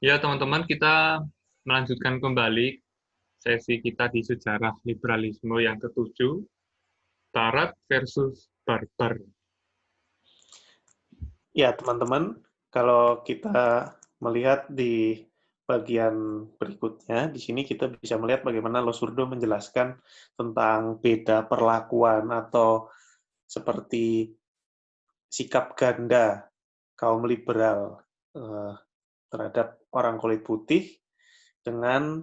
Ya, teman-teman, kita melanjutkan kembali sesi kita di sejarah liberalisme yang ketujuh, Barat versus Barbar. Ya, teman-teman, kalau kita melihat di bagian berikutnya, di sini kita bisa melihat bagaimana Losurdo menjelaskan tentang beda perlakuan atau seperti sikap ganda kaum liberal terhadap orang kulit putih dengan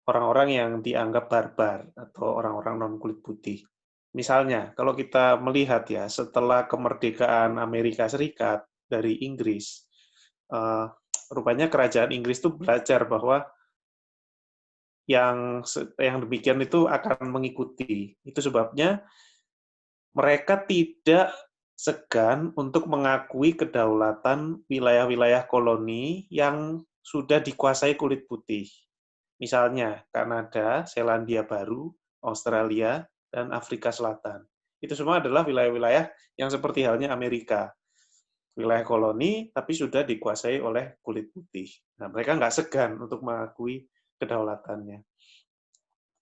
orang-orang yang dianggap barbar atau orang-orang non kulit putih. Misalnya, kalau kita melihat ya, setelah kemerdekaan Amerika Serikat dari Inggris, uh, rupanya kerajaan Inggris itu belajar bahwa yang demikian itu akan mengikuti. Itu sebabnya mereka tidak segan untuk mengakui kedaulatan wilayah-wilayah koloni yang sudah dikuasai kulit putih. Misalnya Kanada, Selandia Baru, Australia, dan Afrika Selatan. Itu semua adalah wilayah-wilayah yang seperti halnya Amerika. Wilayah koloni, tapi sudah dikuasai oleh kulit putih. Nah, mereka nggak segan untuk mengakui kedaulatannya.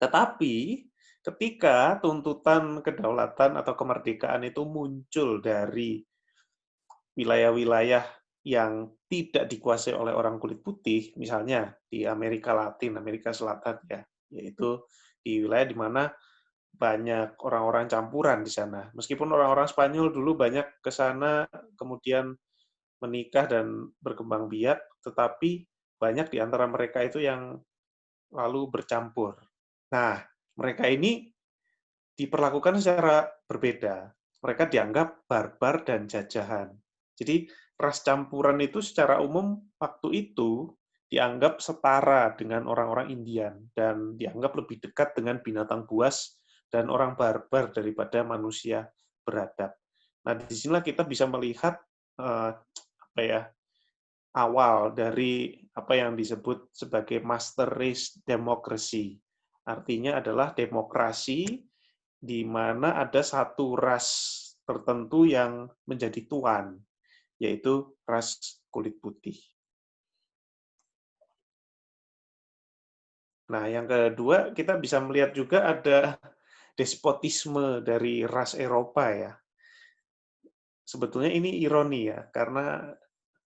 Tetapi, ketika tuntutan kedaulatan atau kemerdekaan itu muncul dari wilayah-wilayah yang tidak dikuasai oleh orang kulit putih, misalnya di Amerika Latin, Amerika Selatan ya, yaitu di wilayah di mana banyak orang-orang campuran di sana. Meskipun orang-orang Spanyol dulu banyak ke sana, kemudian menikah dan berkembang biak, tetapi banyak di antara mereka itu yang lalu bercampur. Nah, mereka ini diperlakukan secara berbeda. Mereka dianggap barbar dan jajahan. Jadi ras campuran itu secara umum waktu itu dianggap setara dengan orang-orang Indian dan dianggap lebih dekat dengan binatang buas dan orang barbar daripada manusia beradab. Nah, disinilah kita bisa melihat apa ya, awal dari apa yang disebut sebagai master race democracy. Artinya adalah demokrasi di mana ada satu ras tertentu yang menjadi tuan, yaitu ras kulit putih. Nah, yang kedua, kita bisa melihat juga ada despotisme dari ras Eropa ya. Sebetulnya ini ironi ya, karena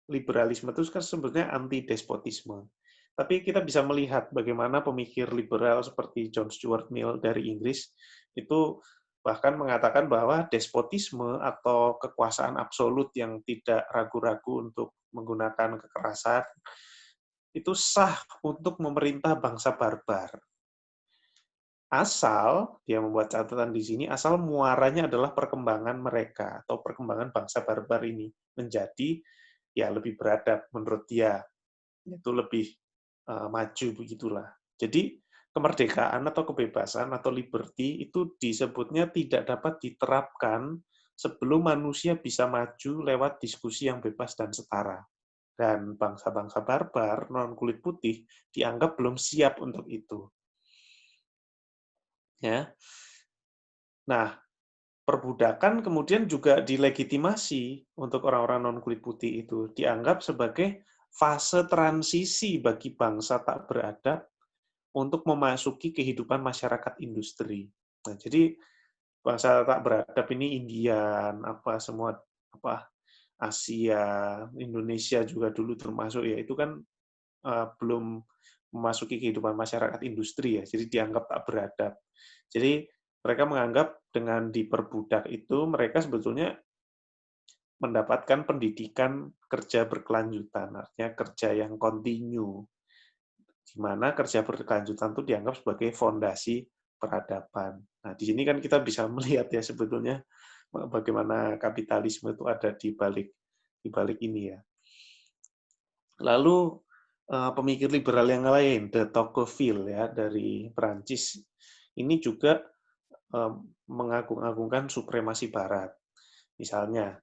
liberalisme itu kan sebetulnya anti-despotisme. Tapi kita bisa melihat bagaimana pemikir liberal seperti John Stuart Mill dari Inggris itu bahkan mengatakan bahwa despotisme atau kekuasaan absolut yang tidak ragu-ragu untuk menggunakan kekerasan itu sah untuk memerintah bangsa barbar. Asal, dia membuat catatan di sini, asal muaranya adalah perkembangan mereka atau perkembangan bangsa barbar ini menjadi ya lebih beradab menurut dia, itu lebih maju begitulah. Jadi kemerdekaan atau kebebasan atau liberty itu disebutnya tidak dapat diterapkan sebelum manusia bisa maju lewat diskusi yang bebas dan setara. Dan bangsa-bangsa barbar non kulit putih dianggap belum siap untuk itu. Ya. Nah, perbudakan kemudian juga dilegitimasi untuk orang-orang non kulit putih itu, dianggap sebagai fase transisi bagi bangsa tak beradab untuk memasuki kehidupan masyarakat industri. Nah, jadi bangsa tak beradab ini Indian, apa semua apa Asia, Indonesia juga dulu termasuk ya, itu kan belum memasuki kehidupan masyarakat industri ya, jadi dianggap tak beradab. Jadi mereka menganggap dengan diperbudak itu mereka sebetulnya mendapatkan pendidikan kerja berkelanjutan, artinya kerja yang kontinu, di mana kerja berkelanjutan itu dianggap sebagai fondasi peradaban. Nah, di sini kan kita bisa melihat ya sebetulnya bagaimana kapitalisme itu ada di balik ini ya. Lalu pemikir liberal yang lain, de Tocqueville ya dari Prancis, ini juga mengagung-agungkan supremasi Barat. Misalnya,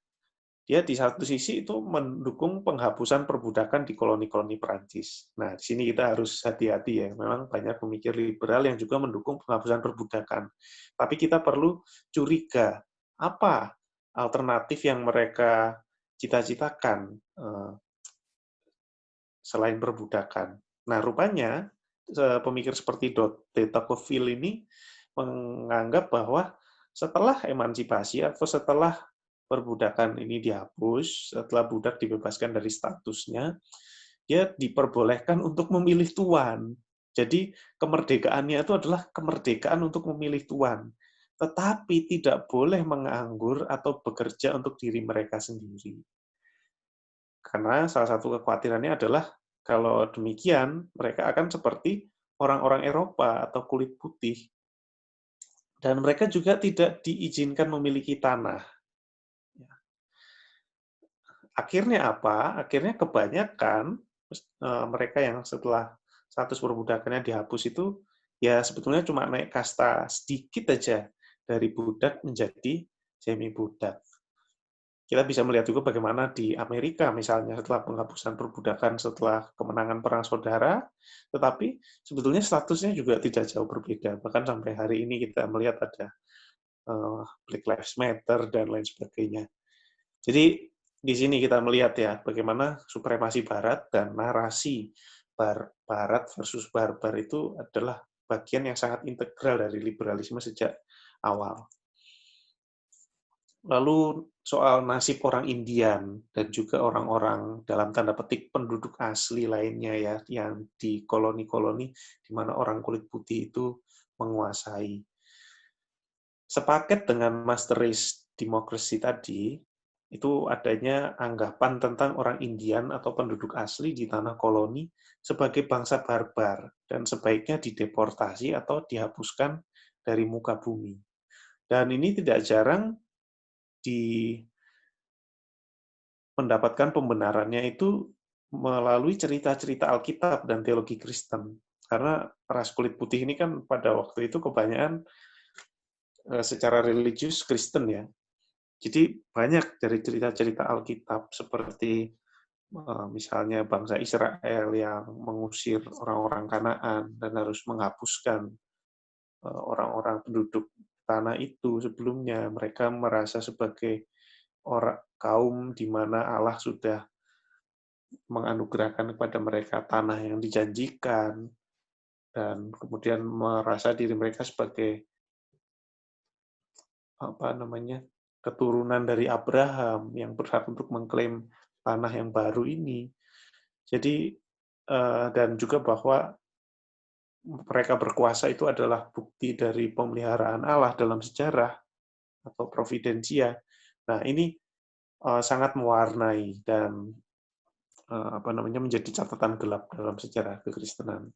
dia di satu sisi itu mendukung penghapusan perbudakan di koloni-koloni Prancis. Nah, di sini kita harus hati-hati ya. Memang banyak pemikir liberal yang juga mendukung penghapusan perbudakan. Tapi kita perlu curiga, apa alternatif yang mereka cita-citakan selain perbudakan. Nah, rupanya pemikir seperti de Tocqueville ini menganggap bahwa setelah emansipasi atau setelah perbudakan ini dihapus, setelah budak dibebaskan dari statusnya, dia diperbolehkan untuk memilih tuan. Jadi kemerdekaannya itu adalah kemerdekaan untuk memilih tuan. Tetapi tidak boleh menganggur atau bekerja untuk diri mereka sendiri. Karena salah satu kekhawatirannya adalah kalau demikian, mereka akan seperti orang-orang Eropa atau kulit putih. Dan mereka juga tidak diizinkan memiliki tanah. Akhirnya apa? Akhirnya kebanyakan mereka yang setelah status perbudakannya dihapus itu, ya sebetulnya cuma naik kasta sedikit aja dari budak menjadi semi-budak. Kita bisa melihat juga bagaimana di Amerika misalnya setelah penghapusan perbudakan setelah kemenangan Perang Saudara, tetapi sebetulnya statusnya juga tidak jauh berbeda. Bahkan sampai hari ini kita melihat ada Black Lives Matter dan lain sebagainya. Jadi di sini kita melihat ya bagaimana supremasi Barat dan narasi Barat versus Barbar itu adalah bagian yang sangat integral dari liberalisme sejak awal. Lalu soal nasib orang Indian dan juga orang-orang dalam tanda petik penduduk asli lainnya ya yang di koloni-koloni di mana orang kulit putih itu menguasai. Sepaket dengan master race democracy tadi, itu adanya anggapan tentang orang Indian atau penduduk asli di tanah koloni sebagai bangsa barbar dan sebaiknya dideportasi atau dihapuskan dari muka bumi. Dan ini tidak jarang mendapatkan pembenarannya itu melalui cerita-cerita Alkitab dan teologi Kristen. Karena ras kulit putih ini kan pada waktu itu kebanyakan secara religius Kristen ya. Jadi banyak dari cerita-cerita Alkitab seperti misalnya bangsa Israel yang mengusir orang-orang Kanaan dan harus menghapuskan orang-orang penduduk tanah itu sebelumnya. Mereka merasa sebagai orang kaum di mana Allah sudah menganugerahkan kepada mereka tanah yang dijanjikan dan kemudian merasa diri mereka sebagai keturunan dari Abraham yang berhak untuk mengklaim tanah yang baru ini. Jadi dan juga bahwa mereka berkuasa itu adalah bukti dari pemeliharaan Allah dalam sejarah atau providensia. Nah, ini sangat mewarnai dan menjadi catatan gelap dalam sejarah kekristenan.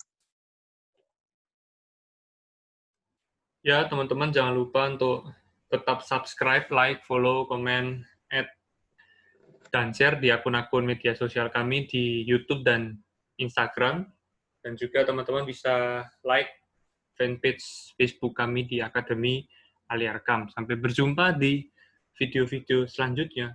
Ya, teman-teman jangan lupa untuk tetap subscribe, like, follow, komen, add, dan share di akun-akun media sosial kami di YouTube dan Instagram. Dan juga teman-teman bisa like fanpage Facebook kami di Akademi Aliarkam. Sampai berjumpa di video-video selanjutnya.